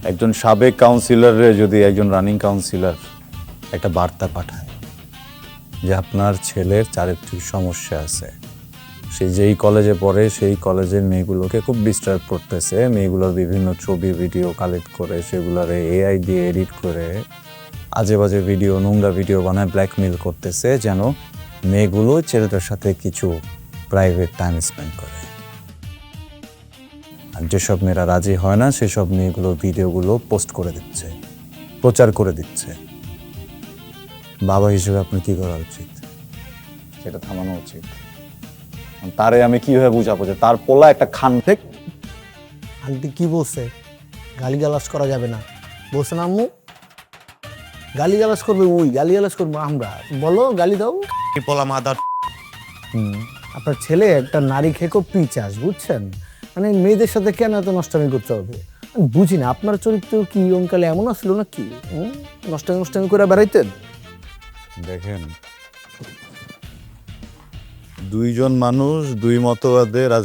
একজন সাবেক কাউন্সিলরে যদি একজন রানিং কাউন্সিলর একটা বার্তা পাঠায় যে আপনার ছেলের চারিত্রিক সমস্যা আছে, সে যেই কলেজে পড়ে সেই কলেজের মেয়েগুলোকে খুব ডিস্টার্ব করতেছে, মেয়েগুলোর বিভিন্ন ছবি ভিডিও কালেক্ট করে সেগুলোর এআই দিয়ে এডিট করে আজে বাজে ভিডিও, নোংরা ভিডিও বানায় ব্ল্যাকমেল করতেছে যেন মেয়েগুলো ছেলেটার সাথে কিছু প্রাইভেট টাইম স্পেন্ড করে। আর যেসব মেয়েরা রাজি হয় না সেসব মেয়েগুলো ভিডিওগুলো পোস্ট করে দিচ্ছে, প্রচার করে দিচ্ছে। বাবা হিসেবে আপনার কি করা উচিত? সেটা থামানো উচিত। তারে আমি কিভাবে বুঝাবো যে তার পোলা একটা খান থেকে? আন্টি কি বলছে? গালিগালাজ করা যাবে না বলছে না আম্মু? গালিগালাজ করবে ওই, গালিগালাজ করবো আমরা। বলো, গালি দাও। পোলা মাদার। আপনার ছেলে একটা নারী খেকো পিচাস, বুঝছেন? মানে মেয়েদের সাথে কেন এত নষ্টামি করতে হবে? আমি বুঝি না, আপনার চরিত্র কি অঙ্কালে এমন আসলো না কি? নষ্টামি নষ্টামি করে বেড়াইতেন? দেখেন, দুইজন মানুষ দুই মতবাদে